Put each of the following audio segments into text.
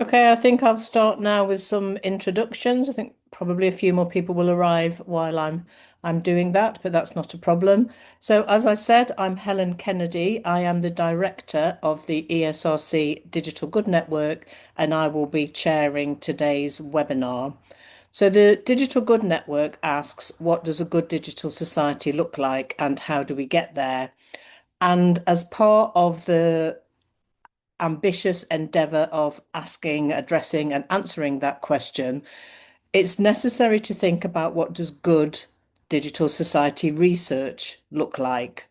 Okay, I think I'll start now with some introductions. I think probably a few more people will arrive while I'm doing that, but that's not a problem. So, as I said, I'm Helen Kennedy. I am the director of the ESRC Digital Good Network, and I will be chairing today's webinar. So, the Digital Good Network asks, what does a good digital society look like, and how do we get there? And as part of the ambitious endeavour of asking, addressing, and answering that question, it's necessary to think about what does good digital society research look like.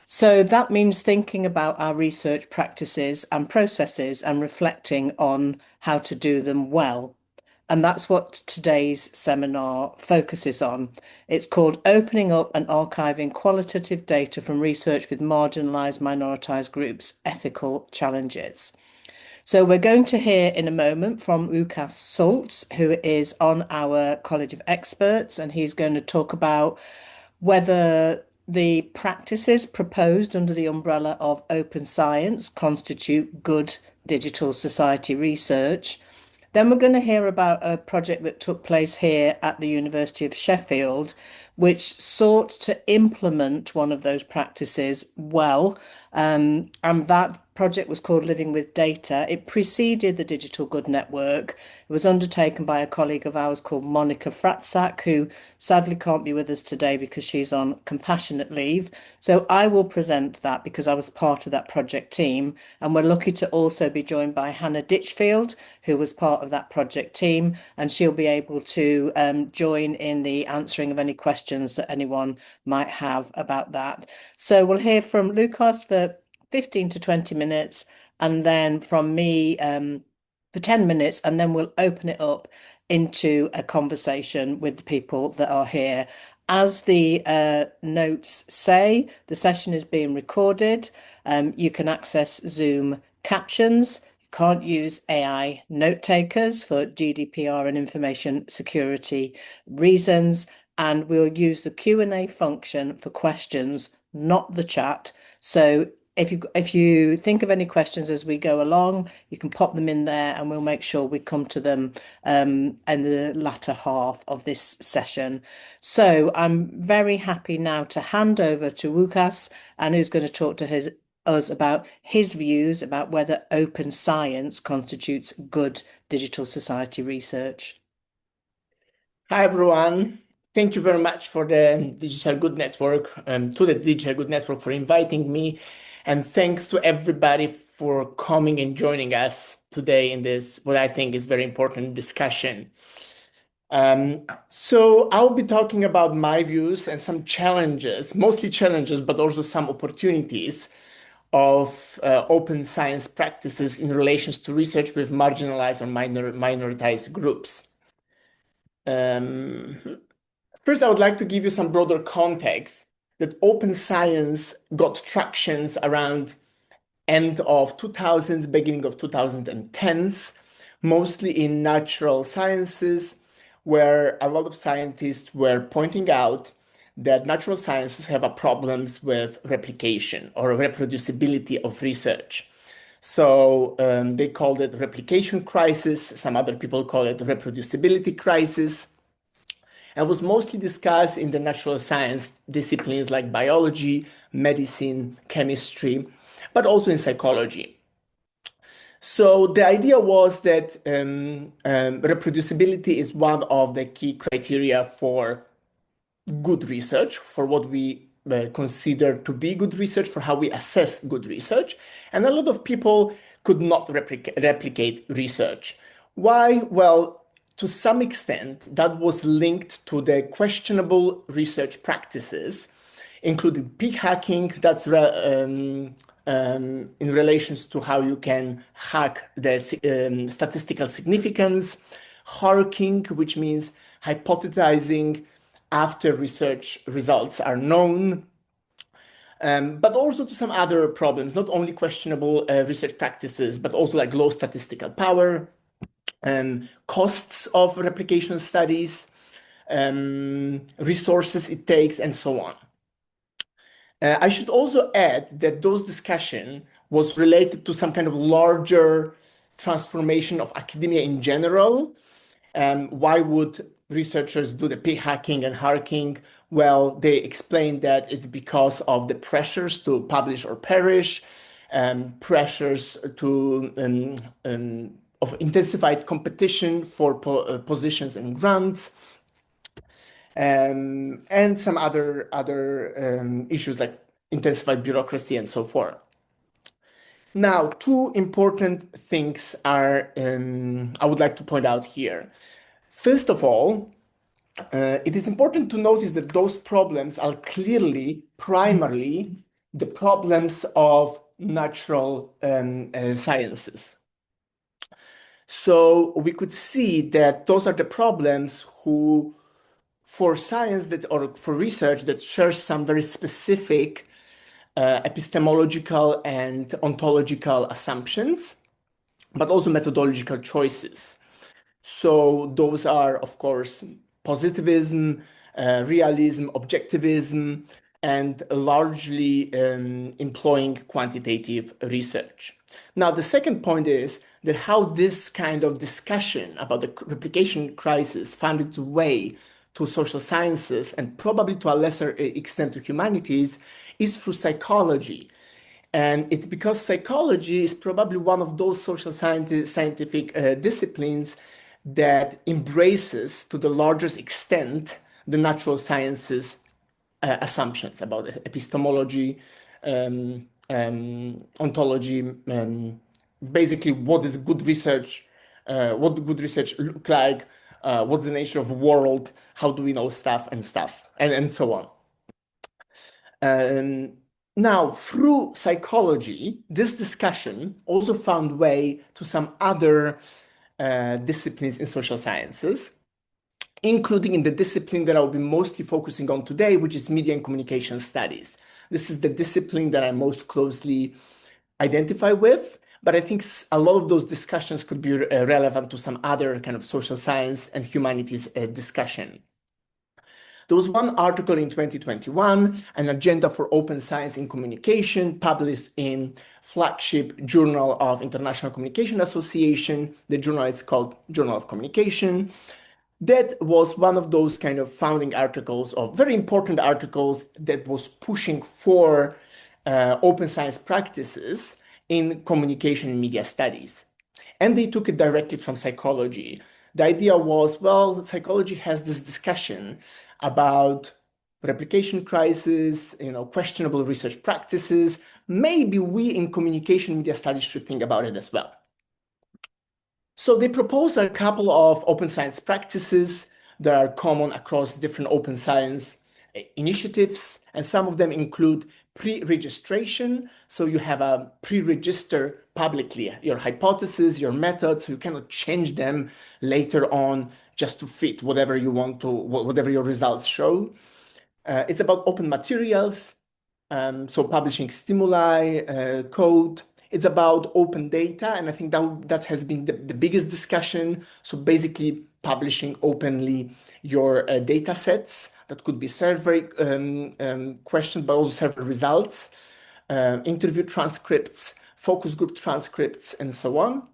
So that means thinking about our research practices and processes and reflecting on how to do them well. And that's what today's seminar focuses on. It's called Opening Up and Archiving Qualitative Data from Research with Marginalised Minoritised Groups, Ethical Challenges. So we're going to hear in a moment from Łukasz Szulc, who is on our College of Experts, and he's going to talk about whether the practices proposed under the umbrella of open science constitute good digital society research. Then we're going to hear about a project that took place here at the University of Sheffield, which sought to implement one of those practices well. And that project was called Living with Data. It preceded the Digital Good Network. It was undertaken by a colleague of ours called Monica Fratzak, who sadly can't be with us today because she's on compassionate leave. So I will present that because I was part of that project team. And we're lucky to also be joined by Hannah Ditchfield, who was part of that project team, and she'll be able to join in the answering of any questions that anyone might have about that. So we'll hear from Łukasz for 15 to 20 minutes, and then from me for 10 minutes, and then we'll open it up into a conversation with the people that are here. As the notes say, the session is being recorded. You can access Zoom captions. You can't use AI note takers for GDPR and information security reasons. And we'll use the Q&A function for questions, not the chat. So if you think of any questions as we go along, you can pop them in there and we'll make sure we come to them in the latter half of this session. So I'm very happy now to hand over to Łukasz, and who's going to talk to us about his views about whether open science constitutes good digital society research. Hi, everyone. Thank you very much for the Digital Good Network, to the Digital Good Network for inviting me. And thanks to everybody for coming and joining us today in this, what I think is very important discussion. So I'll be talking about my views and some challenges, mostly challenges, but also some opportunities of open science practices in relations to research with marginalized or minoritized groups. First, I would like to give you some broader context that open science got tractions around end of 2000s, beginning of 2010s, mostly in natural sciences, where a lot of scientists were pointing out that natural sciences have a problems with replication or reproducibility of research. So they called it replication crisis. Some other people call it reproducibility crisis. And was mostly discussed in the natural science disciplines like biology, medicine, chemistry, but also in psychology. So the idea was that reproducibility is one of the key criteria for good research, for what we consider to be good research, for how we assess good research. And a lot of people could not replicate research. Why? Well, to some extent, that was linked to the questionable research practices, including peak hacking, that's in relations to how you can hack the statistical significance, harking, which means hypothesizing after research results are known, but also to some other problems, not only questionable research practices, but also like low statistical power, costs of replication studies, resources it takes, and so on. I should also add that those discussion was related to some kind of larger transformation of academia in general. Why would researchers do the p-hacking and hacking? Well, they explain that it's because of the pressures to publish or perish, pressures of intensified competition for positions and grants, and some other issues like intensified bureaucracy and so forth. Now, two important things are I would like to point out here. First of all, it is important to notice that those problems are clearly, primarily, the problems of natural sciences. So we could see that those are the problems for science or for research that shares some very specific epistemological and ontological assumptions, but also methodological choices. So those are, of course, positivism, realism, objectivism, and largely employing quantitative research. Now, the second point is that how this kind of discussion about the replication crisis found its way to social sciences and probably to a lesser extent to humanities is through psychology. And it's because psychology is probably one of those social scientific disciplines that embraces to the largest extent the natural sciences assumptions about epistemology, ontology, basically what is good research, what good research look like, what's the nature of the world, how do we know stuff, and so on. Now, through psychology, this discussion also found way to some other disciplines in social sciences, including in the discipline that I'll be mostly focusing on today, which is media and communication studies. This is the discipline that I most closely identify with, but I think a lot of those discussions could be relevant to some other kind of social science and humanities discussion. There was one article in 2021, an agenda for open science in communication, published in flagship journal of International Communication Association. The journal is called Journal of Communication. That was one of those kind of founding articles, of very important articles that was pushing for open science practices in communication and media studies. And they took it directly from psychology. The idea was, well, psychology has this discussion about replication crisis, questionable research practices. Maybe we in communication media studies should think about it as well. So they propose a couple of open science practices that are common across different open science initiatives, and some of them include pre-registration. So you have a pre-register publicly your hypothesis, your methods, so you cannot change them later on just to fit whatever you want to, whatever your results show. It's about open materials, so publishing stimuli, code. It's about open data, and I think that has been the biggest discussion. So basically publishing openly your data sets. That could be survey questions, but also survey results, interview transcripts, focus group transcripts, and so on.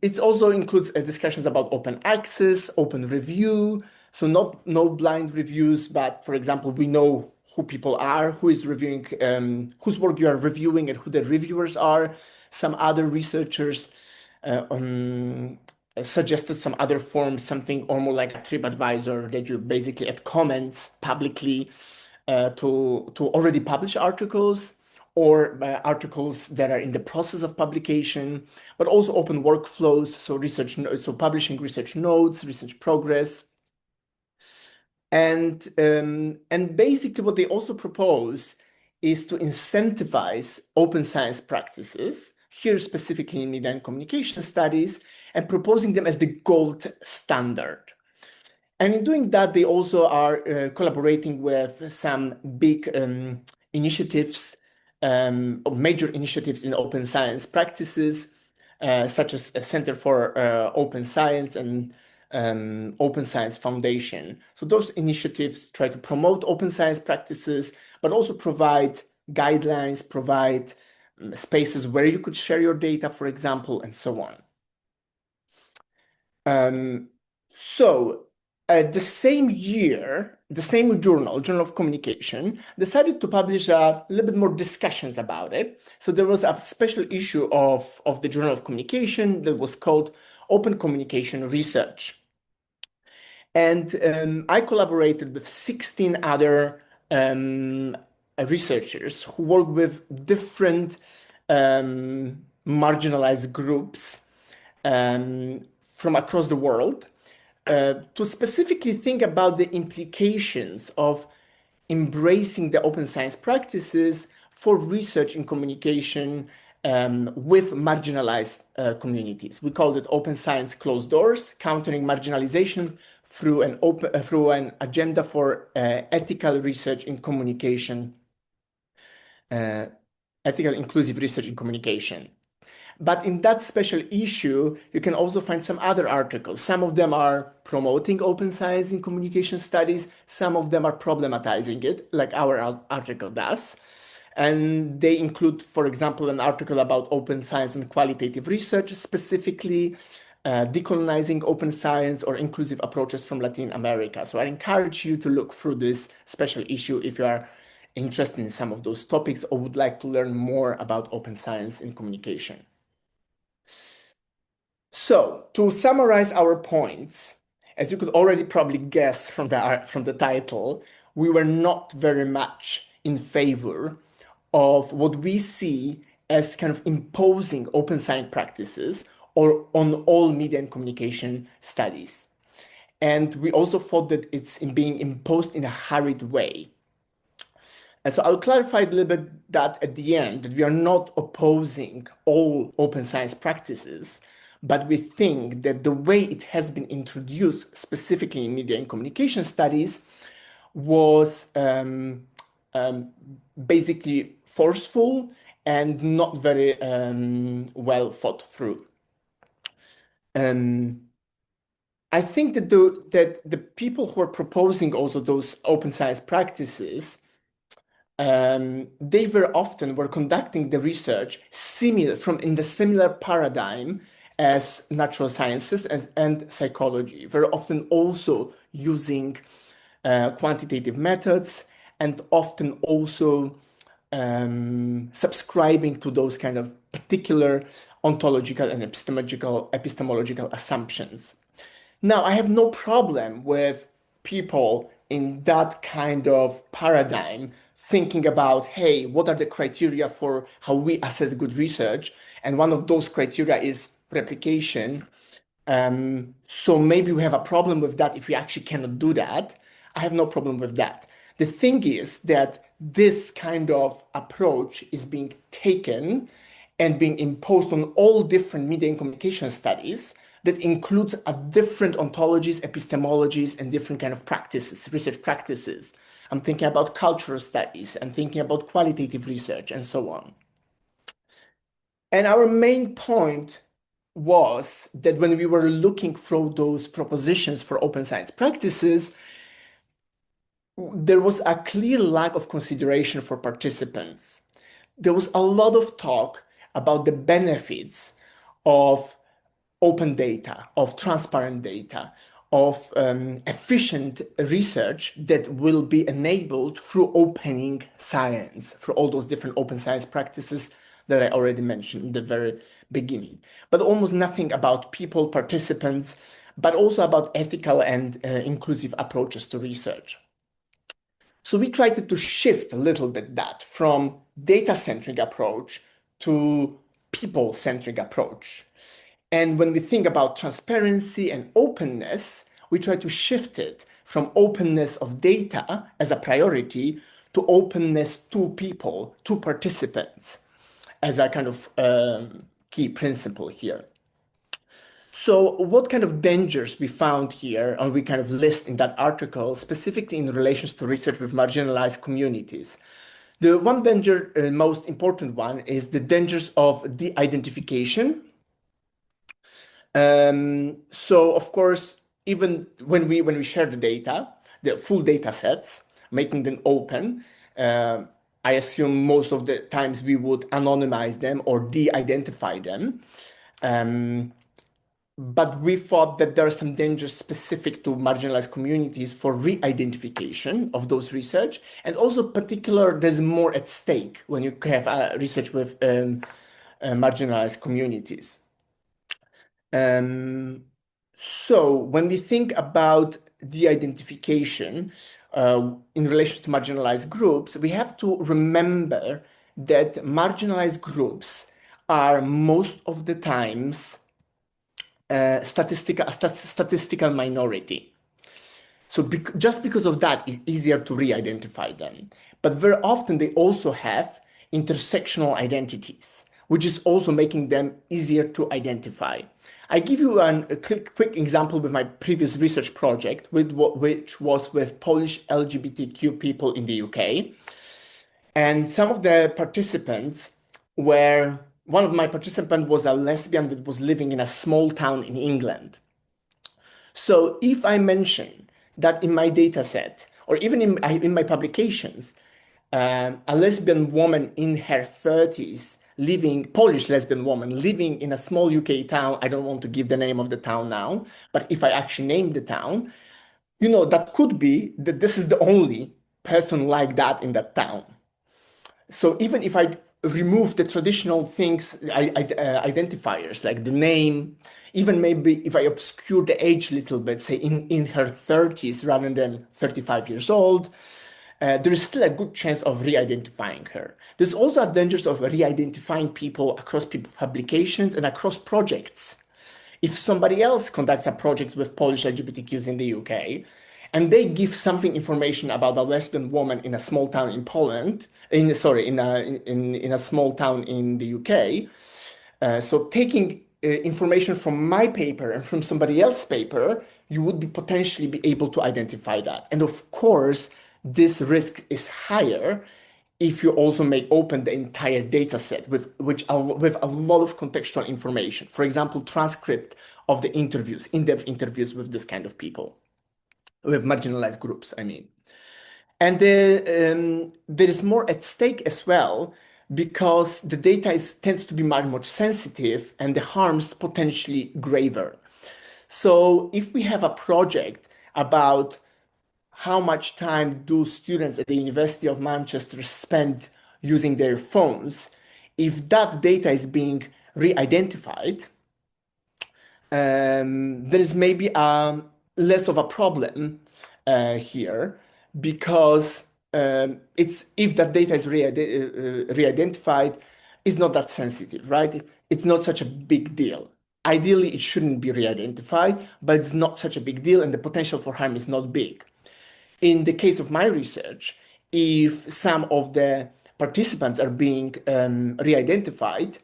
It also includes discussions about open access, open review. So no blind reviews, but for example, we know who people are, who is reviewing, whose work you are reviewing, and who the reviewers are. Some other researchers suggested some other forms, something almost like a TripAdvisor, that you basically add comments publicly to already published articles or articles that are in the process of publication, but also open workflows, so publishing research notes, research progress. And basically what they also propose is to incentivize open science practices, here specifically in media and communication studies, and proposing them as the gold standard. And in doing that, they also are collaborating with some big initiatives, or major initiatives in open science practices, such as a Center for Open Science and Open Science Foundation. So those initiatives try to promote open science practices, but also provide guidelines, provide spaces where you could share your data, for example, and so on. So the same year, the same Journal of Communication, decided to publish a little bit more discussions about it. So there was a special issue of the Journal of Communication that was called Open Communication Research. And I collaborated with 16 other researchers who work with different marginalized groups from across the world to specifically think about the implications of embracing the open science practices for research in communication with marginalized communities. We called it Open Science Closed Doors, Countering Marginalization through an agenda for ethical research in communication, ethical inclusive research in communication. But in that special issue, you can also find some other articles. Some of them are promoting open science in communication studies. Some of them are problematizing it, like our article does. And they include, for example, an article about open science and qualitative research, specifically decolonizing open science or inclusive approaches from Latin America. So I encourage you to look through this special issue if you are interested in some of those topics or would like to learn more about open science in communication. So to summarize our points, as you could already probably guess from the title, we were not very much in favor of what we see as kind of imposing open science practices or on all media and communication studies. And we also thought that it's being imposed in a hurried way. And so I'll clarify a little bit that at the end, that we are not opposing all open science practices, but we think that the way it has been introduced, specifically in media and communication studies, was basically forceful and not very well thought through. I think that the people who are proposing also those open science practices, they very often were conducting the research in the similar paradigm as natural sciences and psychology, very often also using quantitative methods and often also subscribing to those kind of particular ontological and epistemological assumptions. Now, I have no problem with people in that kind of paradigm thinking about, hey, what are the criteria for how we assess good research? And one of those criteria is replication. So maybe we have a problem with that if we actually cannot do that. I have no problem with that. The thing is that this kind of approach is being taken and being imposed on all different media and communication studies that includes a different ontologies, epistemologies, and different kind of practices, research practices. I'm thinking about cultural studies, I'm thinking about qualitative research, and so on. And our main point was that when we were looking through those propositions for open science practices, there was a clear lack of consideration for participants. There was a lot of talk about the benefits of open data, of transparent data, of efficient research that will be enabled through opening science, through all those different open science practices that I already mentioned in the very beginning. But almost nothing about people, participants, but also about ethical and inclusive approaches to research. So we tried to shift a little bit that from data-centric approach to people-centric approach. And when we think about transparency and openness, we try to shift it from openness of data as a priority to openness to people, to participants, as a kind of key principle here. So what kind of dangers we found here, and we kind of list in that article, specifically in relations to research with marginalized communities? The one danger, most important one, is the dangers of de-identification. So of course, even when we share the data, the full data sets, making them open, I assume most of the times we would anonymize them or de-identify them. But we thought that there are some dangers specific to marginalized communities for re-identification of those research. And also particular, there's more at stake when you have research with marginalized communities. So when we think about de-identification in relation to marginalized groups, we have to remember that marginalized groups are most of the times statistical minority. So just because of that, it's easier to re-identify them. But very often they also have intersectional identities, which is also making them easier to identify. I give you a quick example with my previous research project, which was with Polish LGBTQ people in the UK. And some of the participants were, one of my participants was a lesbian that was living in a small town in England. So if I mention that in my data set, or even in my publications, a lesbian woman in her 30s, Polish lesbian woman living in a small UK town, I don't want to give the name of the town now, but if I actually name the town, that could be that this is the only person like that in that town. So even if I remove the traditional things, identifiers like the name, even maybe if I obscure the age a little bit, say in her 30s rather than 35 years old, there is still a good chance of re-identifying her. There's also a danger of re-identifying people across publications and across projects. If somebody else conducts a project with Polish LGBTQs in the UK, and they give something information about a lesbian woman in a small town in Poland, in a small town in the UK, so taking information from my paper and from somebody else's paper, you would potentially be able to identify that. And of course, this risk is higher if you also make open the entire data set with a lot of contextual information. For example, transcript of the interviews, in-depth interviews with this kind of people, with marginalized groups, I mean. And there is more at stake as well because the data tends to be much sensitive and the harms potentially graver. So if we have a project about how much time do students at the University of Manchester spend using their phones, if that data is being re-identified, there is maybe less of a problem here because if that data is re-identified, it's not that sensitive, right? It's not such a big deal. Ideally, it shouldn't be re-identified, but it's not such a big deal and the potential for harm is not big. In the case of my research, if some of the participants are being re-identified,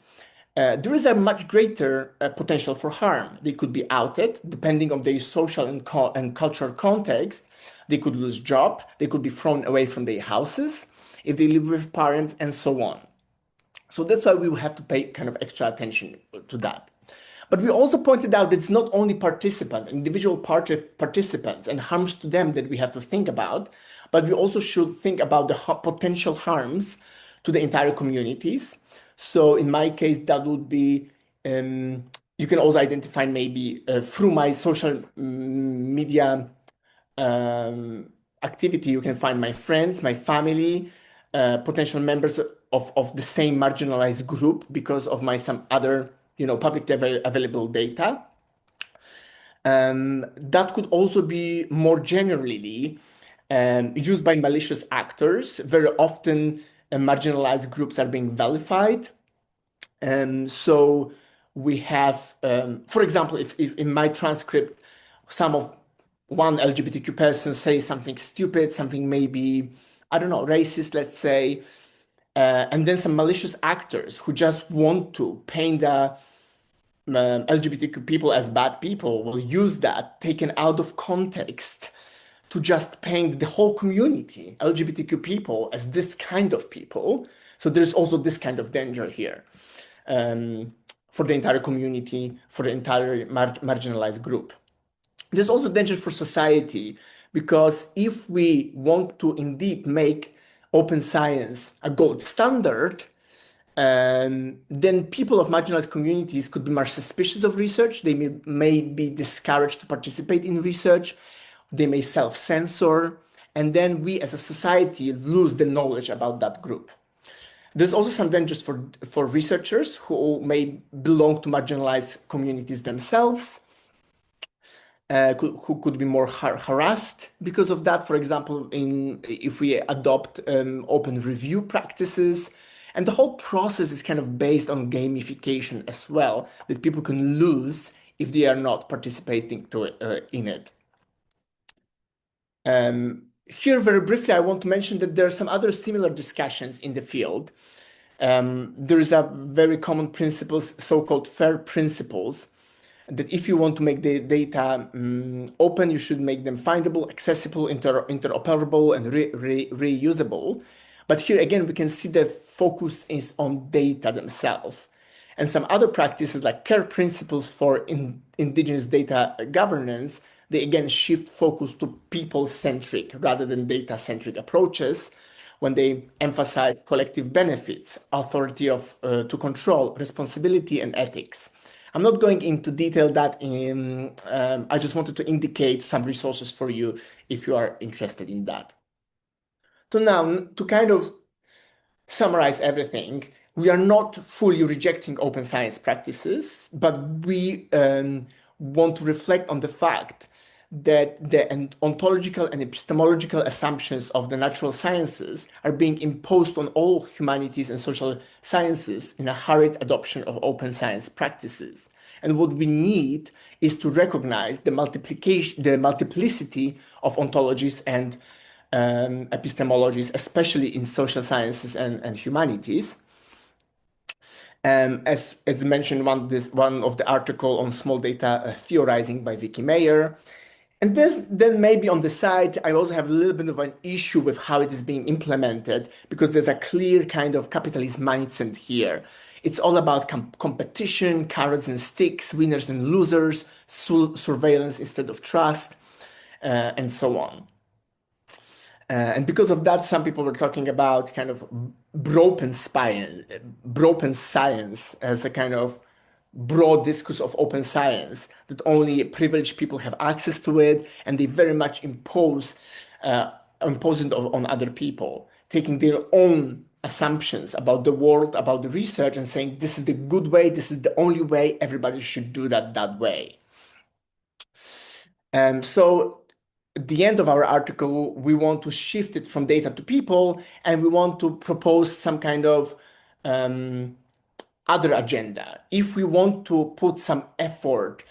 there is a much greater potential for harm. They could be outed, depending on their social and cultural context. They could lose job. They could be thrown away from their houses if they live with parents, and so on. So that's why we will have to pay kind of extra attention to that. But we also pointed out that it's not only individual participants and harms to them that we have to think about, but we also should think about the potential harms to the entire communities. So in my case, that would be, you can also identify maybe through my social media activity, you can find my friends, my family, potential members of the same marginalized group because of some other publicly available data. That could also be more generally used by malicious actors. Very often, marginalized groups are being vilified. So we have, for example, if in my transcript, one LGBTQ person says something stupid, something maybe, I don't know, racist, let's say, and then some malicious actors who just want to paint the LGBTQ people as bad people will use that taken out of context to just paint the whole community, LGBTQ people, as this kind of people. So there's also this kind of danger here for the entire community, for the entire marginalized group. There's also danger for society because if we want to indeed make open science a gold standard, then people of marginalized communities could be more suspicious of research. They may be discouraged to participate in research. They may self-censor. And then we as a society lose the knowledge about that group. There's also some dangers for researchers who may belong to marginalized communities themselves, who could be more harassed because of that. For example, if we adopt open review practices, and the whole process is kind of based on gamification as well, that people can lose if they are not participating in it. Here, very briefly, I want to mention that there are some other similar discussions in the field. There is a very common principle, so-called FAIR principles, that if you want to make the data open, you should make them findable, accessible, interoperable, and reusable. But here again, we can see the focus is on data themselves. And some other practices like CARE principles for indigenous data governance, they again shift focus to people-centric rather than data-centric approaches when they emphasize collective benefits, authority to control, responsibility, and ethics. I'm not going into detail that I just wanted to indicate some resources for you if you are interested in that. So now, to kind of summarize everything, we are not fully rejecting open science practices, but we want to reflect on the fact that the ontological and epistemological assumptions of the natural sciences are being imposed on all humanities and social sciences in a hurried adoption of open science practices. And what we need is to recognize the multiplicity of ontologies and epistemologies, especially in social sciences and humanities. As mentioned, one of the article on small data theorizing by Vicky Mayer. And then maybe on the side, I also have a little bit of an issue with how it is being implemented, because there's a clear kind of capitalist mindset here. It's all about competition, carrots and sticks, winners and losers, surveillance instead of trust, and so on. And because of that, some people were talking about kind of broken science as a kind of broad discourse of open science, that only privileged people have access to it, and they very much impose it on other people, taking their own assumptions about the world, about the research, and saying this is the good way, this is the only way, everybody should do that way. So at the end of our article, we want to shift it from data to people, and we want to propose some kind of other agenda. If we want to put some effort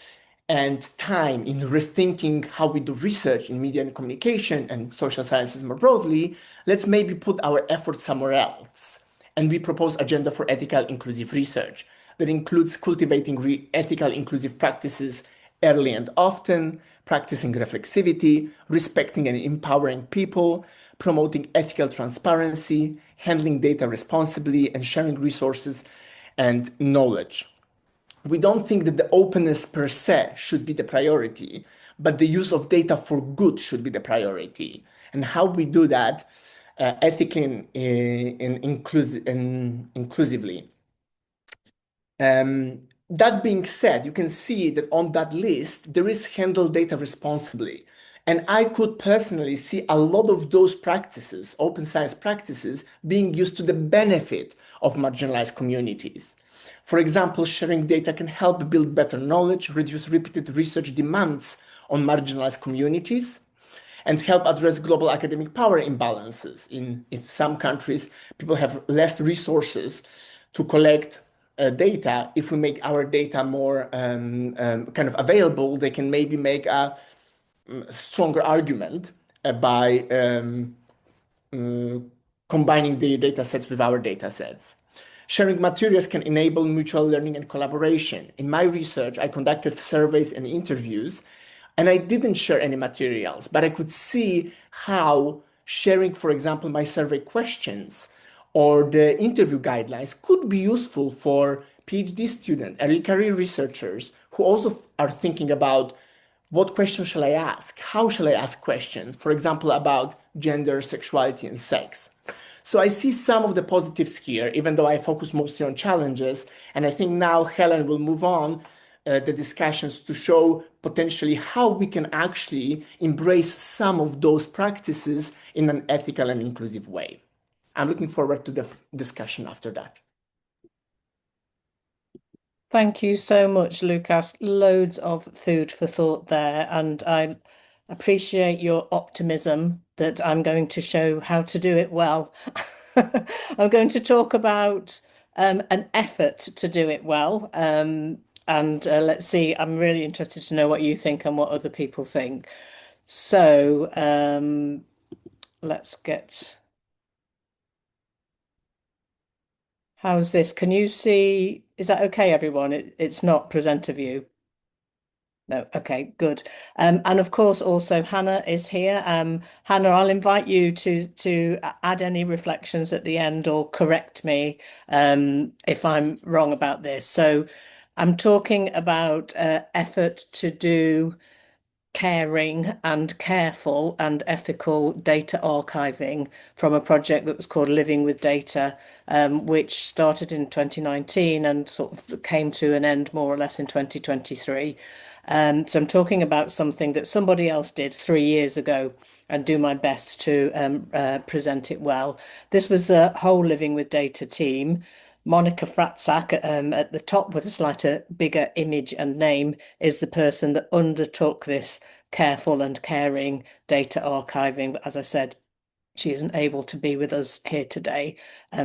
and time in rethinking how we do research in media and communication and social sciences more broadly, let's maybe put our effort somewhere else. And we propose agenda for ethical inclusive research that includes cultivating ethical inclusive practices early and often, practicing reflexivity, respecting and empowering people, promoting ethical transparency, handling data responsibly, and sharing resources and knowledge. We don't think that the openness per se should be the priority, but the use of data for good should be the priority. And how we do that ethically and inclusively. That being said, you can see that on that list, there is handle data responsibly. And I could personally see a lot of those practices, open science practices, being used to the benefit of marginalized communities. For example, sharing data can help build better knowledge, reduce repeated research demands on marginalized communities, and help address global academic power imbalances. If some countries, people have less resources to collect data, if we make our data more kind of available, they can maybe make a stronger argument by combining the data sets with our data sets. Sharing materials can enable mutual learning and collaboration. In my research, I conducted surveys and interviews, and I didn't share any materials, but I could see how sharing, for example, my survey questions or the interview guidelines could be useful for PhD students, early career researchers who also are thinking about What questions shall I ask? How shall I ask questions? For example, about gender, sexuality, and sex. So I see some of the positives here, even though I focus mostly on challenges. And I think now Helen will move on the discussions to show potentially how we can actually embrace some of those practices in an ethical and inclusive way. I'm looking forward to the discussion after that. Thank you so much, Łukasz. Loads of food for thought there, and I appreciate your optimism that I'm going to show how to do it well. I'm going to talk about an effort to do it well. And let's see, I'm really interested to know what you think and what other people think. So let's get. How's this? Can you see? Is that okay, everyone? It's not presenter view. No, okay, good. And of course, also Hannah is here. Hannah, I'll invite you to add any reflections at the end or correct me if I'm wrong about this. So I'm talking about effort to do caring and careful and ethical data archiving from a project that was called Living with Data, which started in 2019 and sort of came to an end more or less in 2023. So I'm talking about something that somebody else did 3 years ago and do my best to present it well. This was the whole Living with Data team. Monica Fratzak, at the top with a slightly bigger image and name, is the person that undertook this careful and caring data archiving. But as I said, she isn't able to be with us here today,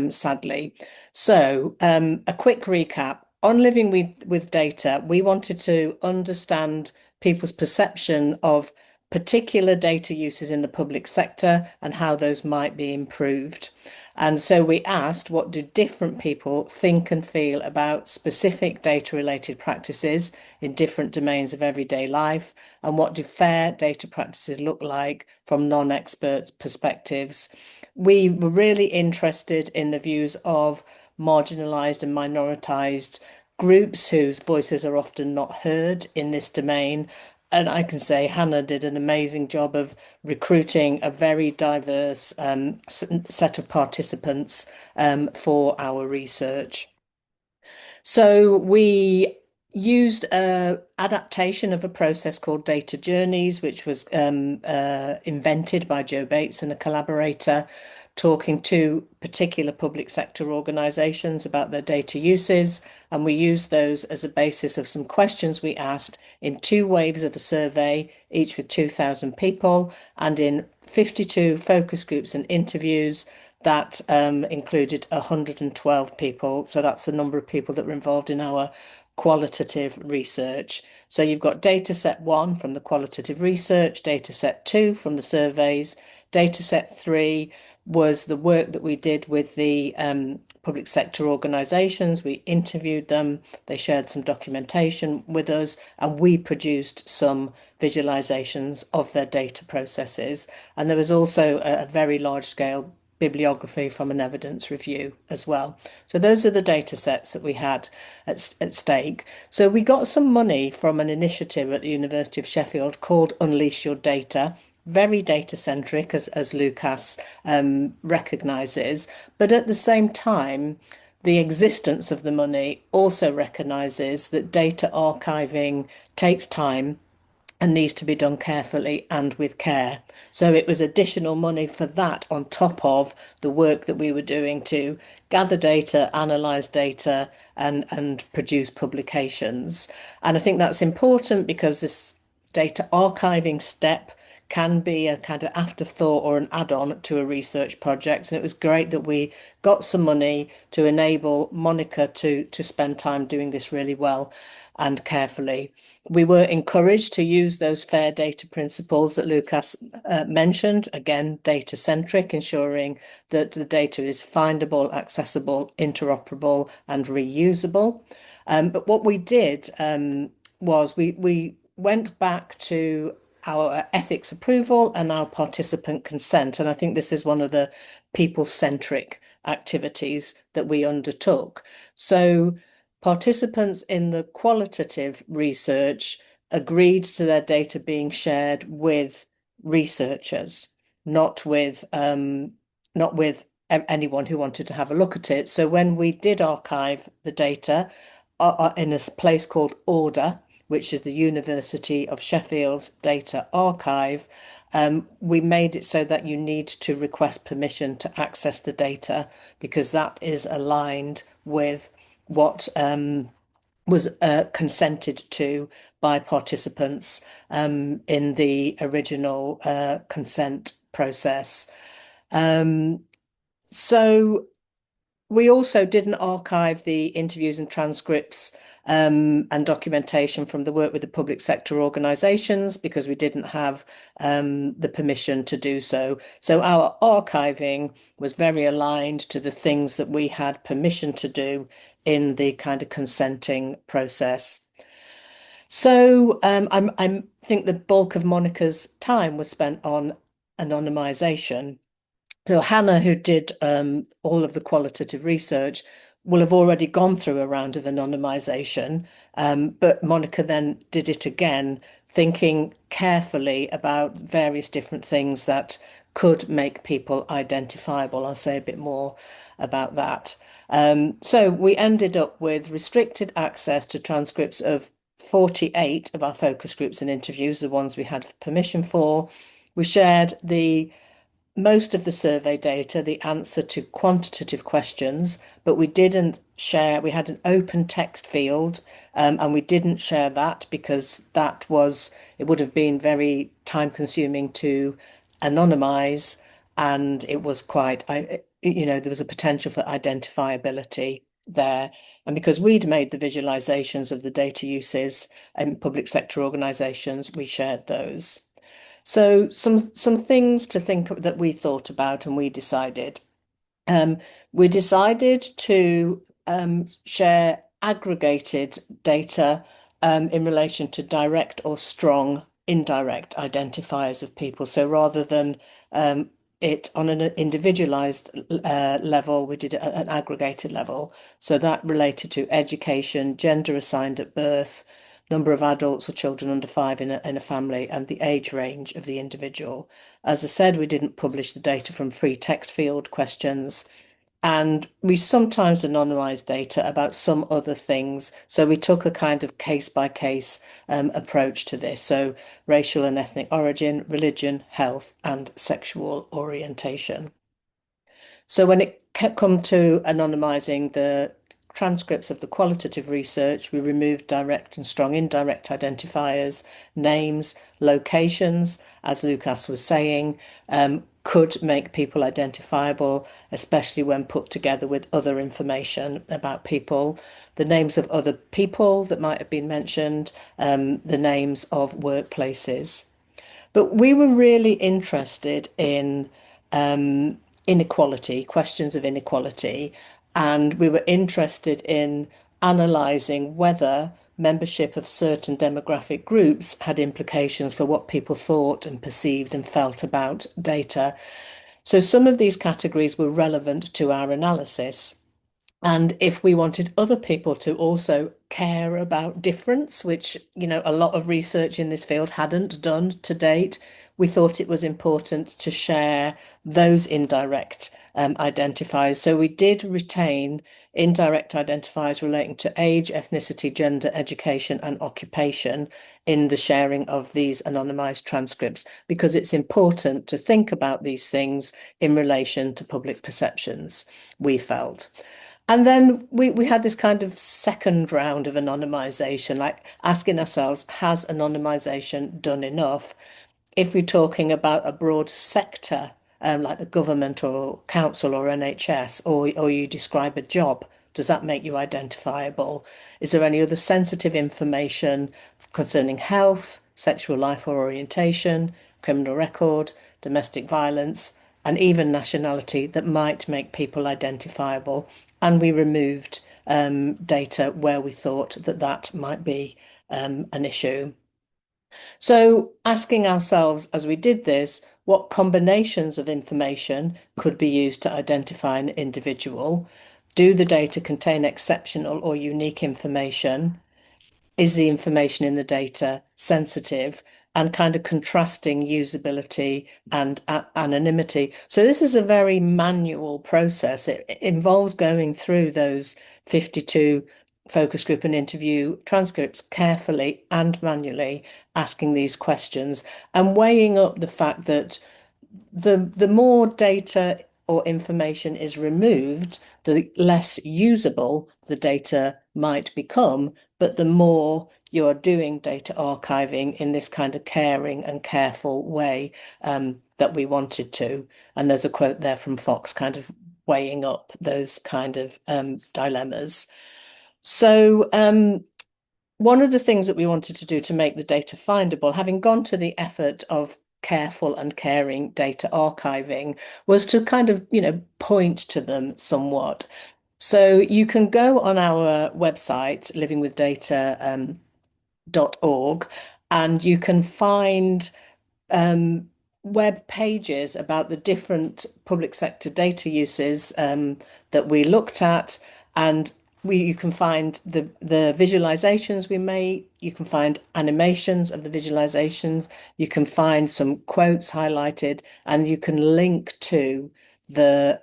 sadly. So, a quick recap. On Living with Data, we wanted to understand people's perception of particular data uses in the public sector and how those might be improved. And so we asked, what do different people think and feel about specific data related practices in different domains of everyday life? And what do fair data practices look like from non-expert perspectives? We were really interested in the views of marginalised and minoritized groups whose voices are often not heard in this domain. And I can say Hannah did an amazing job of recruiting a very diverse set of participants for our research. So we used a adaptation of a process called data journeys, which was invented by Joe Bates and a collaborator, talking to particular public sector organisations about their data uses. And we used those as a basis of some questions we asked in 2 waves of a survey, each with 2,000 people, and in 52 focus groups and interviews that included 112 people. So that's the number of people that were involved in our qualitative research. So you've got data set 1 from the qualitative research, data set 2 from the surveys, data set 3 was the work that we did with the public sector organisations. We interviewed them, they shared some documentation with us, and we produced some visualisations of their data processes. And there was also a very large scale bibliography from an evidence review as well. So those are the data sets that we had at stake. So we got some money from an initiative at the University of Sheffield called Unleash Your Data. Very data centric, as Łukasz recognises, but at the same time, the existence of the money also recognises that data archiving takes time and needs to be done carefully and with care. So it was additional money for that on top of the work that we were doing to gather data, analyse data, and produce publications. And I think that's important because this data archiving step can be a kind of afterthought or an add-on to a research project. And it was great that we got some money to enable Monica to spend time doing this really well and carefully. We were encouraged to use those fair data principles that Łukasz mentioned, again, data centric, ensuring that the data is findable, accessible, interoperable, and reusable. But what we did was we went back to our ethics approval and our participant consent. And I think this is one of the people-centric activities that we undertook. So participants in the qualitative research agreed to their data being shared with researchers, not with anyone who wanted to have a look at it. So when we did archive the data in a place called Order, which is the University of Sheffield's data archive, we made it so that you need to request permission to access the data because that is aligned with what was consented to by participants in the original consent process. So we also didn't archive the interviews and transcripts and documentation from the work with the public sector organisations because we didn't have the permission to do so. So our archiving was very aligned to the things that we had permission to do in the kind of consenting process. So I think the bulk of Monica's time was spent on anonymisation. So Hannah, who did all of the qualitative research, will have already gone through a round of anonymisation, but Monica then did it again, thinking carefully about various different things that could make people identifiable. I'll say a bit more about that. So we ended up with restricted access to transcripts of 48 of our focus groups and interviews, the ones we had permission for. We shared most of the survey data, the answer to quantitative questions, but we didn't share, we had an open text field, and we didn't share that because it would have been very time consuming to anonymize, and it was there was a potential for identifiability there. And because we'd made the visualizations of the data uses in public sector organizations, we shared those. So some things to think that we thought about and we decided. We decided to share aggregated data in relation to direct or strong indirect identifiers of people. So rather than it on an individualized level, we did it at an aggregated level. So that related to education, gender assigned at birth, number of adults or children under 5 in a family, and the age range of the individual. As I said, we didn't publish the data from free text field questions. And we sometimes anonymize data about some other things. So we took a kind of case by case approach to this. So racial and ethnic origin, religion, health, and sexual orientation. So when it come to anonymizing the transcripts of the qualitative research, we removed direct and strong indirect identifiers, names, locations, as Łukasz was saying, could make people identifiable, especially when put together with other information about people, the names of other people that might have been mentioned, the names of workplaces. But we were really interested in inequality, questions of inequality, and we were interested in analysing whether membership of certain demographic groups had implications for what people thought and perceived and felt about data. So some of these categories were relevant to our analysis. And if we wanted other people to also care about difference, which, a lot of research in this field hadn't done to date, we thought it was important to share those indirect identifiers. So we did retain indirect identifiers relating to age, ethnicity, gender, education, and occupation in the sharing of these anonymized transcripts, because it's important to think about these things in relation to public perceptions, we felt. And then we had this kind of second round of anonymization, like asking ourselves, has anonymization done enough? If we're talking about a broad sector, like the government or council or NHS, or you describe a job, does that make you identifiable? Is there any other sensitive information concerning health, sexual life or orientation, criminal record, domestic violence, and even nationality that might make people identifiable? And we removed data where we thought that might be an issue. So asking ourselves as we did this, what combinations of information could be used to identify an individual? Do the data contain exceptional or unique information? Is the information in the data sensitive and kind of contrasting usability and anonymity. So this is a very manual process. It involves going through those 52 focus group and interview transcripts carefully and manually, asking these questions and weighing up the fact that the more data or information is removed, the less usable the data might become, but the more you're doing data archiving in this kind of caring and careful way that we wanted to. And there's a quote there from Fox kind of weighing up those kind of dilemmas. So one of the things that we wanted to do to make the data findable, having gone to the effort of careful and caring data archiving, was to kind of, point to them somewhat. So you can go on our website, livingwithdata.org, and you can find web pages about the different public sector data uses that we looked at, and you can find the visualizations we made, you can find animations of the visualizations, you can find some quotes highlighted, and you can link to the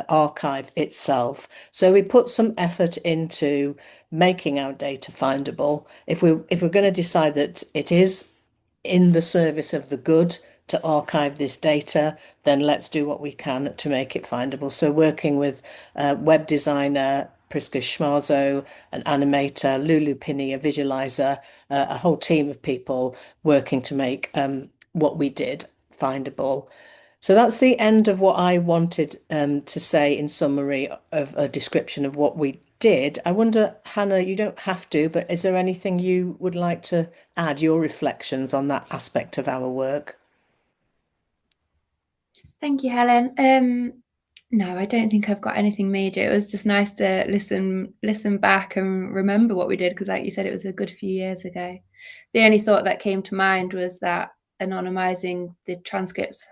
archive itself. So we put some effort into making our data findable. If we're going to decide that it is in the service of the good to archive this data, then let's do what we can to make it findable. So working with web designer Priska Schmarzo, an animator, Lulu Pinney, a visualizer, a whole team of people working to make what we did findable. So that's the end of what I wanted to say in summary of a description of what we did. I wonder, Hannah, you don't have to, but is there anything you would like to add, your reflections on that aspect of our work? Thank you, Helen. No, I don't think I've got anything major. It was just nice to listen back and remember what we did because, like you said, it was a good few years ago. The only thought that came to mind was that anonymizing the transcripts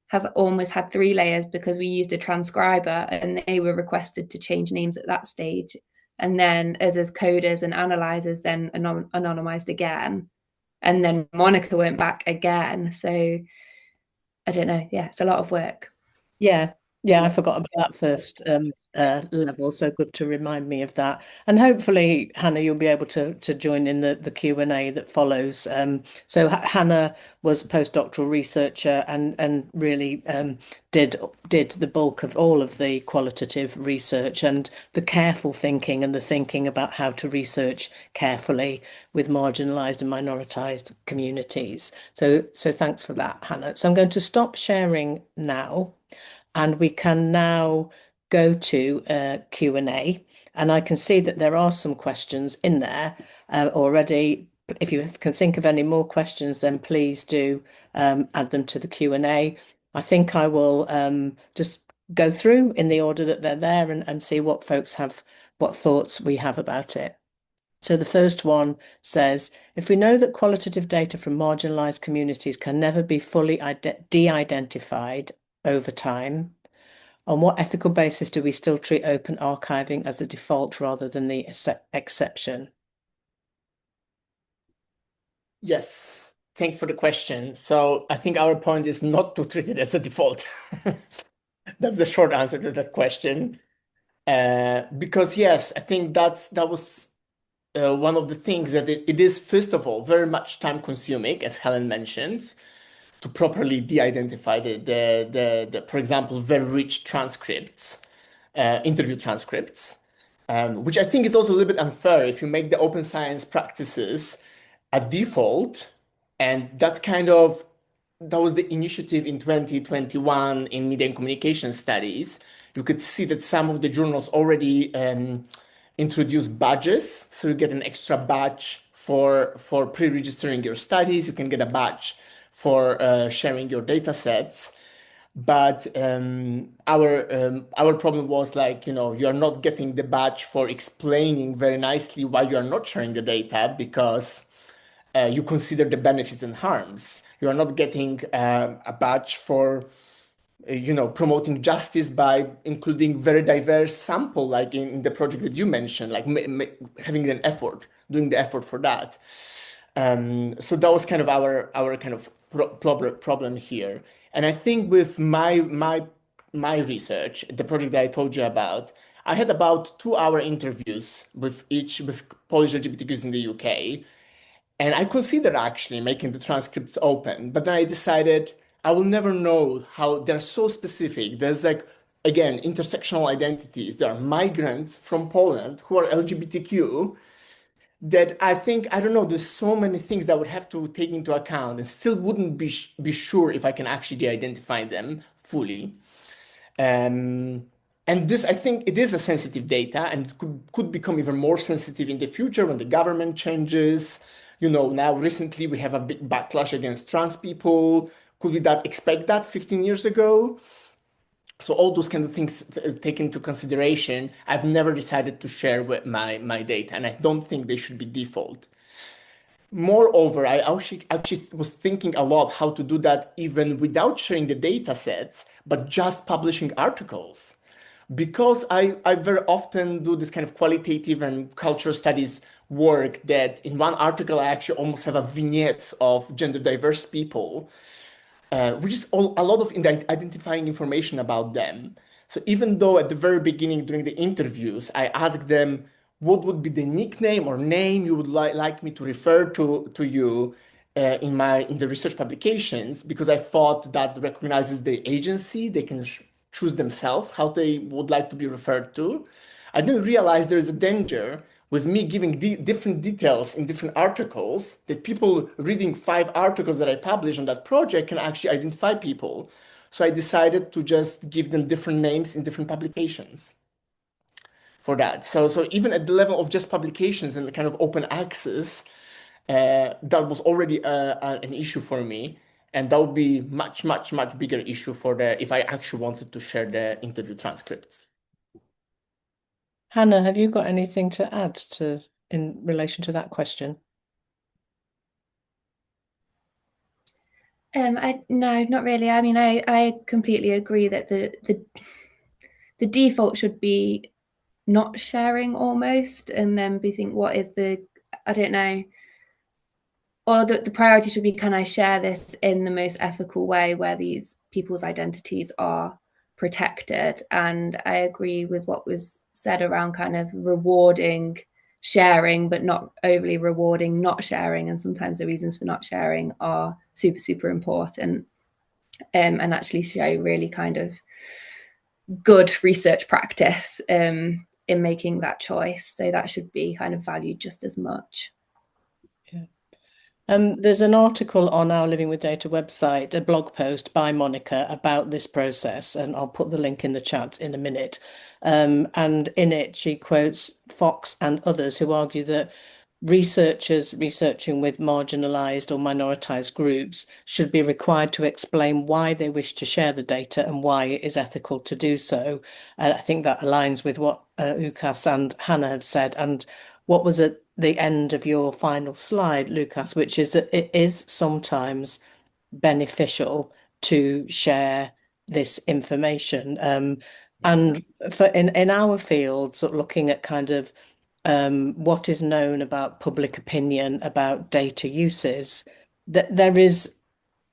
has almost had 3 layers because we used a transcriber and they were requested to change names at that stage. And then us as coders and analyzers then anonymized again. And then Monica went back again. So I don't know. Yeah, it's a lot of work. Yeah, yeah, I forgot about that first level, so good to remind me of that. And hopefully, Hannah, you'll be able to join in the Q&A that follows. So Hannah was a postdoctoral researcher and really did the bulk of all of the qualitative research and the careful thinking and the thinking about how to research carefully with marginalised and minoritized communities. So thanks for that, Hannah. So I'm going to stop sharing now. And we can now go to Q&A. And I can see that there are some questions in there already. If you can think of any more questions, then please do add them to the Q&A. I think I will just go through in the order that they're there and see what folks have, what thoughts we have about it. So the first one says, if we know that qualitative data from marginalised communities can never be fully de-identified over time, on what ethical basis do we still treat open archiving as the default rather than the exception? Yes, thanks for the question. So I think our point is not to treat it as a default. That's the short answer to that question. Because yes, I think that was one of the things that it is, first of all, very much time consuming, as Helen mentioned, to properly de-identify for example, very rich transcripts, interview transcripts, which I think is also a little bit unfair if you make the open science practices a default, and that was the initiative in 2021 in media and communication studies. You could see that some of the journals already introduce badges, so you get an extra badge for pre-registering your studies. You can get a badge for sharing your data sets. But our problem was like, you're not getting the badge for explaining very nicely why you are not sharing the data because you consider the benefits and harms. You are not getting a badge for promoting justice by including very diverse sample, like in the project that you mentioned, like having an effort, doing the effort for that. So that was kind of our kind of problem here. And I think with my research, the project that I told you about, I had about 2 hour interviews with Polish LGBTQs in the UK. And I considered actually making the transcripts open, but then I decided I will never know how they're so specific. There's like, again, intersectional identities. There are migrants from Poland who are LGBTQ that I think, I don't know, there's so many things that I would have to take into account and still wouldn't be sure if I can actually de-identify them fully. Um, and this, I think it is a sensitive data and it could become even more sensitive in the future when the government changes. Now recently we have a big backlash against trans people. Could we that expect that 15 years ago? So all those kind of things taken into consideration, I've never decided to share with my data, and I don't think they should be default. Moreover, I actually was thinking a lot how to do that even without sharing the data sets, but just publishing articles. Because I very often do this kind of qualitative and cultural studies work that in one article I actually almost have a vignette of gender diverse people, which is a lot of identifying information about them. So even though at the very beginning during the interviews, I asked them what would be the nickname or name you would like me to refer to you in the research publications, because I thought that recognizes the agency, they can choose themselves how they would like to be referred to. I didn't realize there is a danger with me giving different details in different articles that people reading 5 articles that I published on that project can actually identify people. So I decided to just give them different names in different publications for that. So even at the level of just publications and the kind of open access, that was already an issue for me. And that would be much, much, much bigger issue if I actually wanted to share the interview transcripts. Hannah, have you got anything to add in relation to that question? No, not really. I mean, I completely agree that the default should be not sharing almost, and then be think what is I don't know, or the priority should be, can I share this in the most ethical way where these people's identities are protected? And I agree with what was said around kind of rewarding sharing, but not overly rewarding not sharing. And sometimes the reasons for not sharing are super, super important, and actually show really kind of good research practice in making that choice. So that should be kind of valued just as much. Yeah. There's an article on our Living with Data website, a blog post by Monica about this process, and I'll put the link in the chat in a minute. And in it, she quotes Fox and others who argue that researchers researching with marginalised or minoritized groups should be required to explain why they wish to share the data and why it is ethical to do so. I think that aligns with what Łukasz and Hannah have said, and what was at the end of your final slide, Łukasz, which is that it is sometimes beneficial to share this information. And in our field, sort of looking at kind of what is known about public opinion about data uses, that there is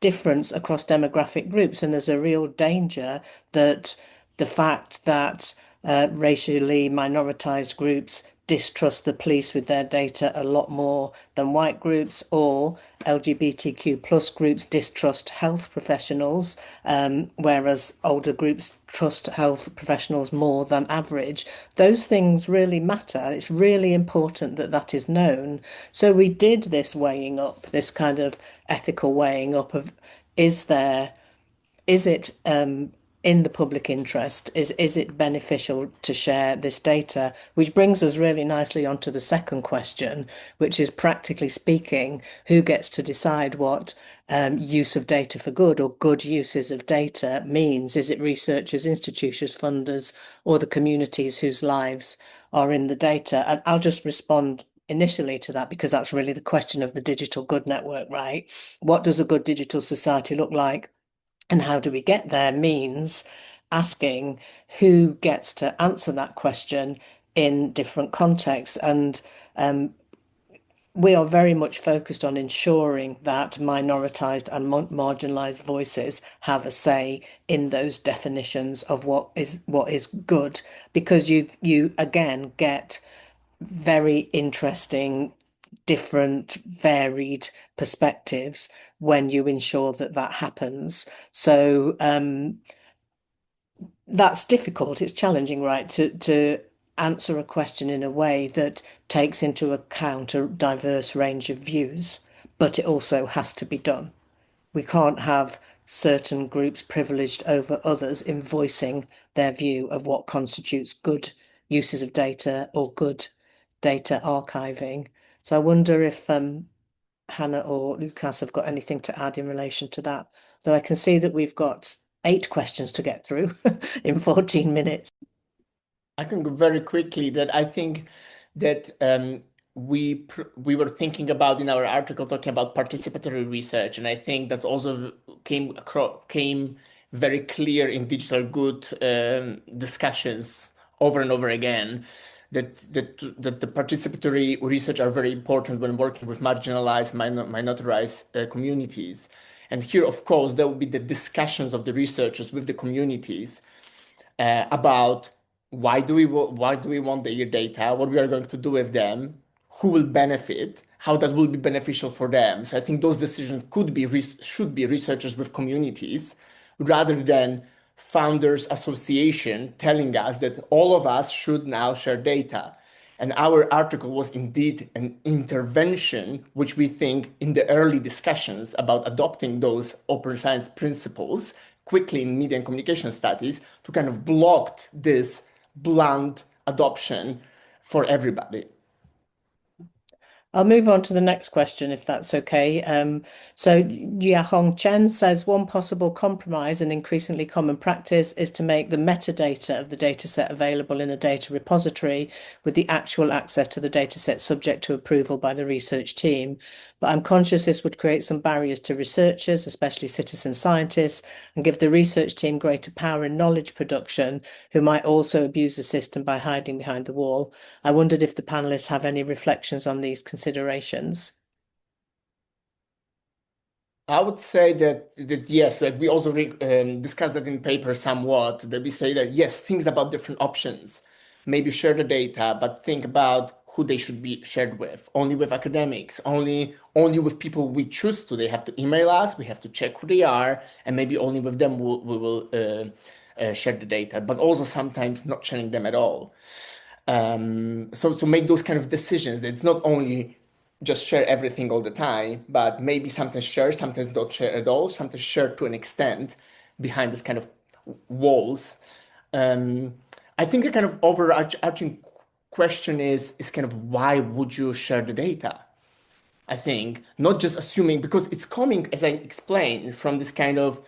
difference across demographic groups, and there's a real danger that the fact that racially minoritized groups distrust the police with their data a lot more than white groups, or LGBTQ plus groups distrust health professionals, whereas older groups trust health professionals more than average. Those things really matter. It's really important that that is known. So we did this weighing up, this kind of ethical weighing up of, is it in the public interest? Is it beneficial to share this data? Which brings us really nicely onto the second question, which is, practically speaking, who gets to decide what use of data for good or good uses of data means? Is it researchers, institutions, funders, or the communities whose lives are in the data? And I'll just respond initially to that, because that's really the question of the digital good network, right? What does a good digital society look like? And how do we get there means asking who gets to answer that question in different contexts. And we are very much focused on ensuring that minoritized and marginalized voices have a say in those definitions of what is good, because you again get very interesting, different, varied perspectives when you ensure that that happens. So that's difficult. It's challenging, right? To answer a question in a way that takes into account a diverse range of views, but it also has to be done. We can't have certain groups privileged over others in voicing their view of what constitutes good uses of data or good data archiving. So I wonder if Hannah or Łukasz have got anything to add in relation to that. Though I can see that we've got 8 questions to get through in 14 minutes. I can go very quickly that I think that we were thinking about in our article talking about participatory research, and I think that's also came very clear in digital good discussions over and over again. That the participatory research are very important when working with marginalized, minoritized communities. And here, of course, there will be the discussions of the researchers with the communities about why do we want their data, what we are going to do with them, who will benefit, how that will be beneficial for them. So I think those decisions should be researchers with communities rather than founders association telling us that all of us should now share data. And our article was indeed an intervention, which we think in the early discussions about adopting those open science principles quickly in media and communication studies to kind of block this blunt adoption for everybody. I'll move on to the next question, if that's okay. So Jia Hong Chen says one possible compromise and increasingly common practice is to make the metadata of the dataset available in a data repository with the actual access to the dataset subject to approval by the research team. But I'm conscious this would create some barriers to researchers, especially citizen scientists, and give the research team greater power in knowledge production, who might also abuse the system by hiding behind the wall. I wondered if the panelists have any reflections on these considerations. I would say that yes, like we also discussed that in the paper somewhat, that we say that yes, think about different options. Maybe share the data, but think about who they should be shared with. Only with academics, only with people we choose to. They have to email us, we have to check who they are, and maybe only with them we will share the data, but also sometimes not sharing them at all. So make those kind of decisions. It's not only just share everything all the time, but maybe sometimes share, sometimes don't share at all, sometimes share to an extent behind this kind of walls. I think the kind of overarching question is kind of why would you share the data? I think not just assuming, because it's coming, as I explained, from this kind of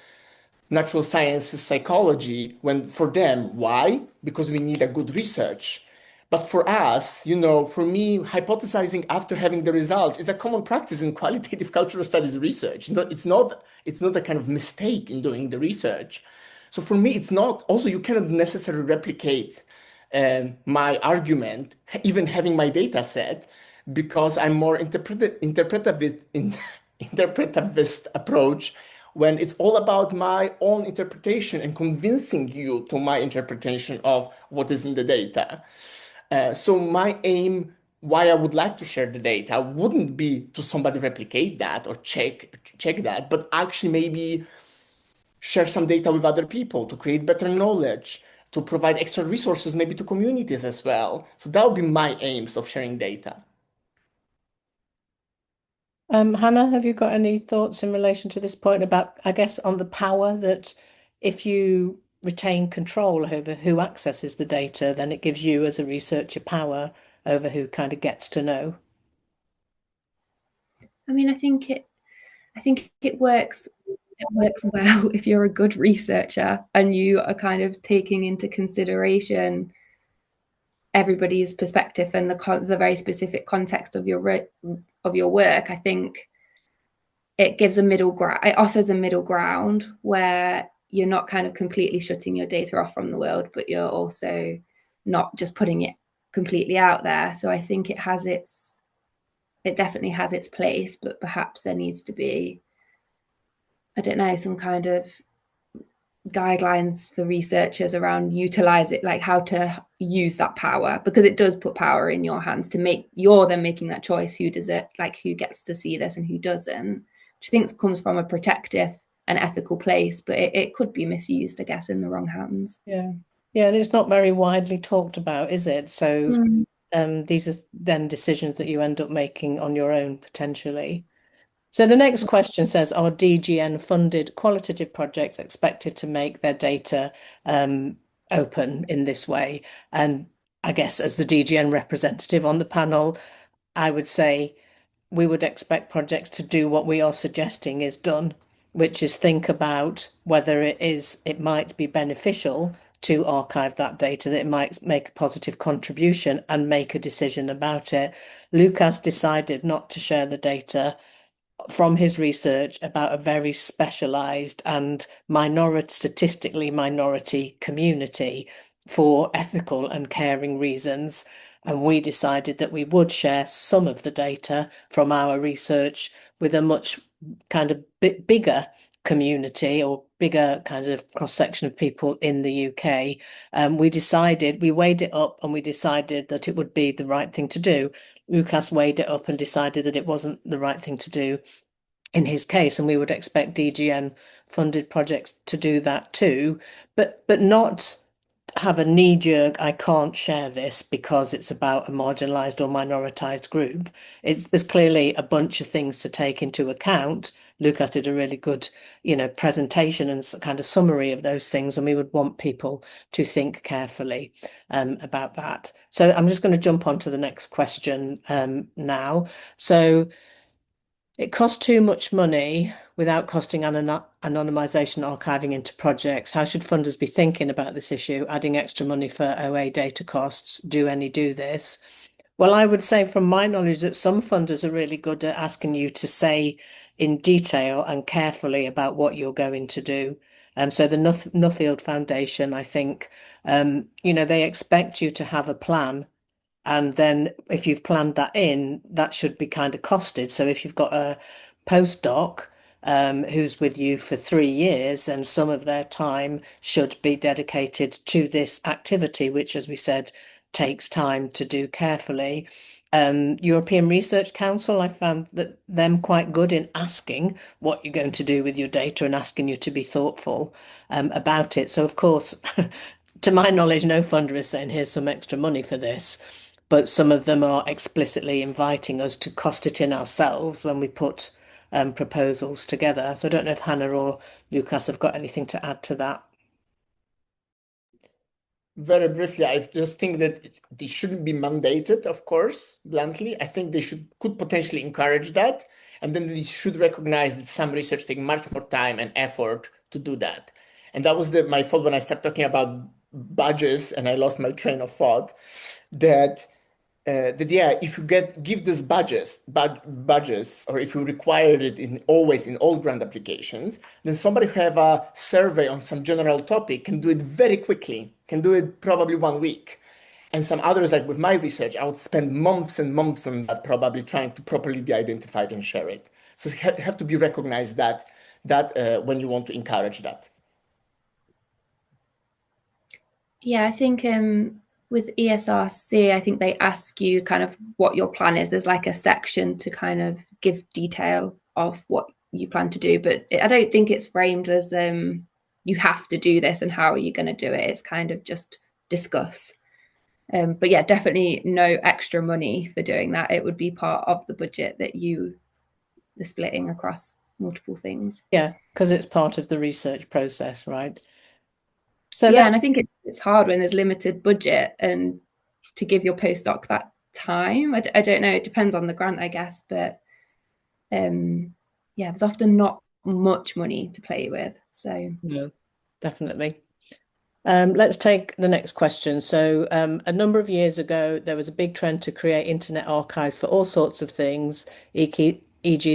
natural sciences psychology, when for them, why? Because we need a good research. But for us, for me, hypothesizing after having the results is a common practice in qualitative cultural studies research. It's not a kind of mistake in doing the research. So for me, it's not. Also, you cannot necessarily replicate my argument, even having my data set, because I'm more interpretivist approach when it's all about my own interpretation and convincing you to my interpretation of what is in the data. So my aim, why I would like to share the data, wouldn't be to somebody replicate that or check that, but actually maybe share some data with other people to create better knowledge, to provide extra resources maybe to communities as well. So that would be my aims of sharing data. Hannah, have you got any thoughts in relation to this point about, I guess, on the power that if you retain control over who accesses the data, then it gives you as a researcher power over who kind of gets to know? I mean, I think it works. It works well if you're a good researcher and you are kind of taking into consideration everybody's perspective and the very specific context of your work. I think it gives a middle ground. It offers a middle ground where you're not kind of completely shutting your data off from the world, but you're also not just putting it completely out there. So I think it has its it definitely has its place, but perhaps there needs to be, I don't know, some kind of guidelines for researchers around utilize it, like how to use that power, because it does put power in your hands to make, you're then making that choice, who does it, like who gets to see this and who doesn't, which I think comes from a protective and ethical place, but it could be misused, I guess, in the wrong hands. Yeah. Yeah, and it's not very widely talked about, is it? So these are then decisions that you end up making on your own potentially. So the next question says, are DGN funded qualitative projects expected to make their data open in this way? And I guess as the DGN representative on the panel, I would say we would expect projects to do what we are suggesting is done, which is think about whether it might be beneficial to archive that data, that it might make a positive contribution and make a decision about it. Łukasz decided not to share the data from his research about a very specialized and statistically minority community for ethical and caring reasons. And we decided that we would share some of the data from our research with a much kind of bigger community or bigger kind of cross-section of people in the UK. We weighed it up and we decided that it would be the right thing to do. Łukasz weighed it up and decided that it wasn't the right thing to do in his case, and we would expect DGN funded projects to do that too, but not have a knee-jerk, I can't share this because it's about a marginalised or minoritized group. There's clearly a bunch of things to take into account. Łukasz did a really good, presentation and kind of summary of those things, and we would want people to think carefully about that. So I'm just going to jump on to the next question now. So it costs too much money without costing anonymisation archiving into projects. How should funders be thinking about this issue? Adding extra money for OA data costs? Do any do this? Well, I would say from my knowledge that some funders are really good at asking you to say in detail and carefully about what you're going to do. So the Nuffield Foundation, I think, they expect you to have a plan. And then if you've planned that in, that should be kind of costed. So if you've got a postdoc who's with you for 3 years, and some of their time should be dedicated to this activity, which, as we said, takes time to do carefully. European Research Council, I found that them quite good in asking what you're going to do with your data and asking you to be thoughtful about it. So, of course, to my knowledge, no funder is saying, here's some extra money for this. But some of them are explicitly inviting us to cost it in ourselves when we put proposals together. So I don't know if Hannah or Łukasz have got anything to add to that. Very briefly, I just think that they shouldn't be mandated, of course, bluntly. I think they could potentially encourage that. And then we should recognize that some research takes much more time and effort to do that. And that was my fault when I started talking about badges and I lost my train of thought, that if you give this badges, or if you require it always in all grant applications, then somebody who have a survey on some general topic can do it very quickly, can do it probably 1 week. And some others, like with my research, I would spend months and months on that, probably trying to properly de-identify it and share it. So you have to be recognized that when you want to encourage that. Yeah, I think with ESRC, I think they ask you kind of what your plan is. There's like a section to kind of give detail of what you plan to do, but I don't think it's framed as you have to do this and how are you going to do it. It's kind of just discuss. But yeah, definitely no extra money for doing that. It would be part of the budget that the splitting across multiple things. Yeah, because it's part of the research process, right? So yeah, and I think it's hard when there's limited budget and to give your postdoc that time. I don't know. It depends on the grant, I guess, but yeah, there's often not much money to play with. So no, definitely. Let's take the next question. So a number of years ago, there was a big trend to create internet archives for all sorts of things, e.g.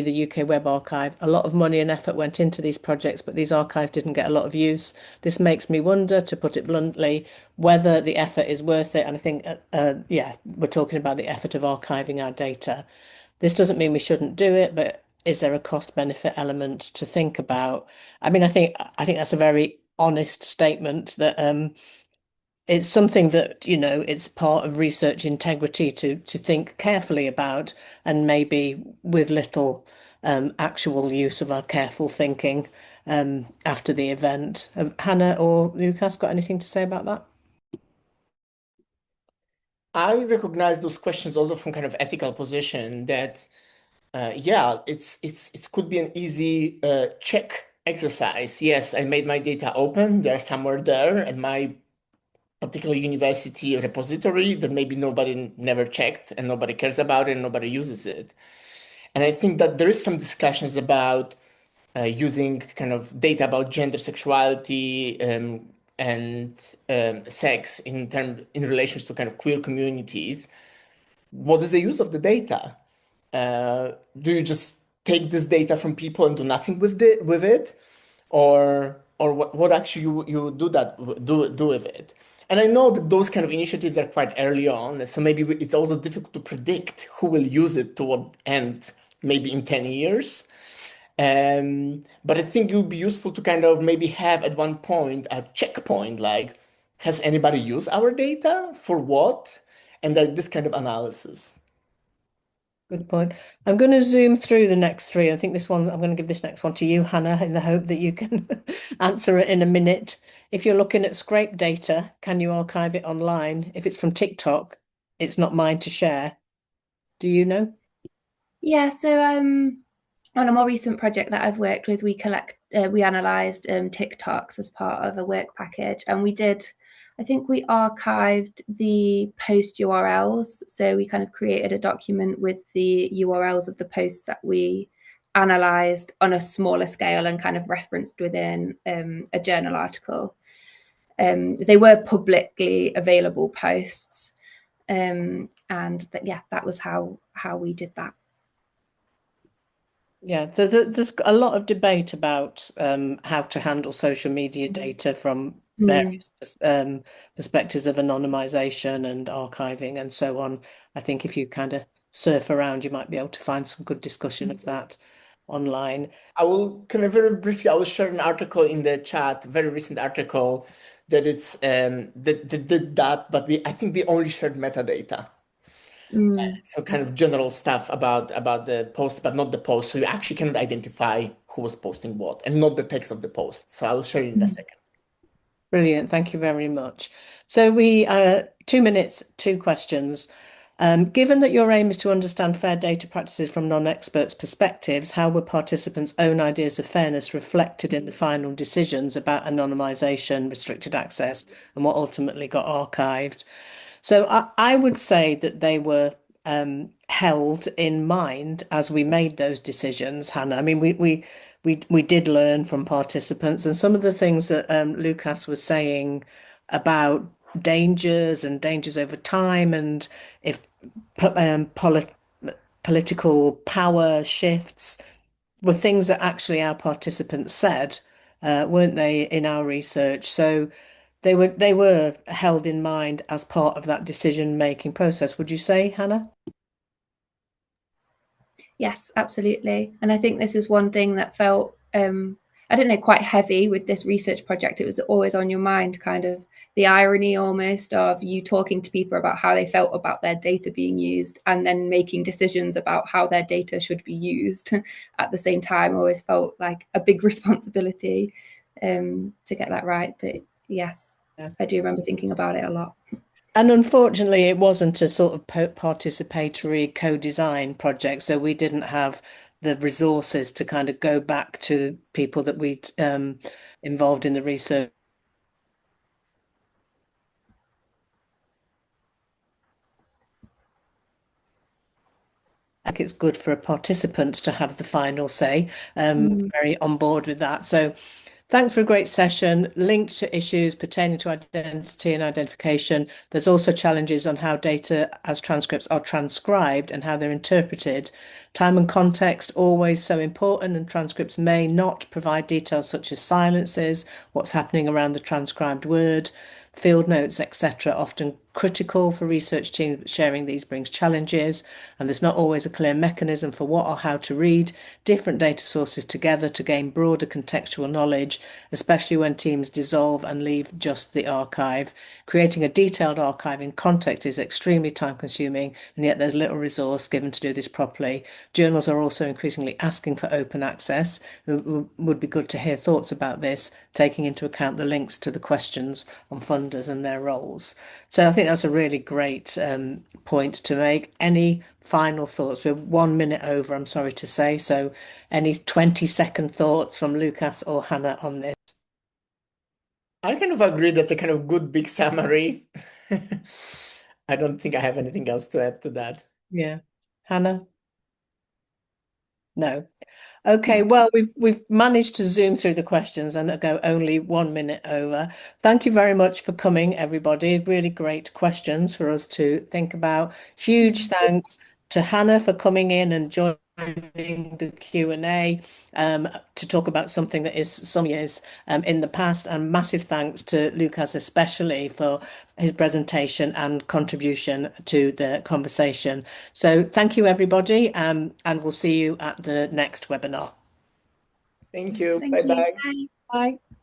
the UK Web Archive. A lot of money and effort went into these projects, but these archives didn't get a lot of use. This makes me wonder, to put it bluntly, whether the effort is worth it. And I think, yeah, we're talking about the effort of archiving our data. This doesn't mean we shouldn't do it, but is there a cost benefit element to think about? I mean, I think that's a very honest statement that it's something that, it's part of research integrity to think carefully about, and maybe with little actual use of our careful thinking after the event. Have Hannah or Lucas got anything to say about that? I recognize those questions also from kind of ethical position that yeah, it could be an easy check exercise. Yes, I made my data open. They're somewhere there, and my particular university repository that maybe nobody never checked and nobody cares about it and nobody uses it. And I think that there is some discussions about using kind of data about gender, sexuality, and sex in relations to kind of queer communities. What is the use of the data? Do you just take this data from people and do nothing with it, or what actually you do with it? And I know that those kind of initiatives are quite early on, so maybe it's also difficult to predict who will use it to what end, maybe in 10 years. But I think it would be useful to kind of maybe have at one point a checkpoint, like, has anybody used our data for what? And like this kind of analysis. Good point. I'm going to zoom through the next three. I think I'm going to give this next one to you, Hannah, in the hope that you can answer it in a minute. If you're looking at scrape data, can you archive it online? If it's from TikTok, it's not mine to share. Do you know? Yeah, so on a more recent project that I've worked with, we analysed TikToks as part of a work package, and I think we archived the post URLs. So we kind of created a document with the URLs of the posts that we analysed on a smaller scale and kind of referenced within a journal article. They were publicly available posts, and that was how we did that. Yeah, so there's a lot of debate about how to handle social media data from various perspectives of anonymization and archiving and so on. I think if you kind of surf around, you might be able to find some good discussion of that online. I will kind of very briefly, I will share an article in the chat, very recent article that it's that did that, but I think they only shared metadata. So kind of general stuff about the post, but not the post. So you actually cannot identify who was posting what and not the text of the post. So I will share it in a second. Brilliant. Thank you very much. So 2 minutes, two questions. Given that your aim is to understand fair data practices from non-experts' perspectives, how were participants' own ideas of fairness reflected in the final decisions about anonymisation, restricted access, and what ultimately got archived? So I would say that they were held in mind as we made those decisions, Hannah. I mean, we did learn from participants, and some of the things that Łukasz was saying about dangers over time, and if political power shifts were things that actually our participants said, weren't they, in our research? So they were held in mind as part of that decision-making process. Would you say, Hannah? Yes, absolutely. And I think this is one thing that felt, I don't know, quite heavy with this research project. It was always on your mind, kind of the irony almost of you talking to people about how they felt about their data being used and then making decisions about how their data should be used at the same time. Always felt like a big responsibility to get that right. But yes, Yeah. I do remember thinking about it a lot. And unfortunately, it wasn't a sort of participatory co-design project, so we didn't have the resources to kind of go back to people that we'd involved in the research. I think it's good for a participant to have the final say. Very on board with that. So thanks for a great session. Linked to issues pertaining to identity and identification, there's also challenges on how data as transcripts are transcribed and how they're interpreted. Time and context always so important, and transcripts may not provide details such as silences, what's happening around the transcribed word, field notes, etc., often critical for research teams, but sharing these brings challenges, and there's not always a clear mechanism for what or how to read different data sources together to gain broader contextual knowledge, especially when teams dissolve and leave just the archive. Creating a detailed archive in context is extremely time-consuming, and yet there's little resource given to do this properly. Journals are also increasingly asking for open access. It would be good to hear thoughts about this, taking into account the links to the questions on funders and their roles. So I think that's a really great point to make. Any final thoughts? We're 1 minute over, I'm sorry to say. So any 20-second thoughts from Łukasz or Hannah on this? I kind of agree that's a kind of good big summary. I don't think I have anything else to add to that. Yeah. Hannah? No. Okay, well, we've managed to zoom through the questions and go only 1 minute over. Thank you very much for coming, everybody. Really great questions for us to think about. Huge thanks to Hannah for coming in and joining the Q&A to talk about something that is some years in the past, and massive thanks to Łukasz especially for his presentation and contribution to the conversation. So thank you, everybody, and we'll see you at the next webinar. Thank you. Thank you. Bye-bye. Bye. Bye.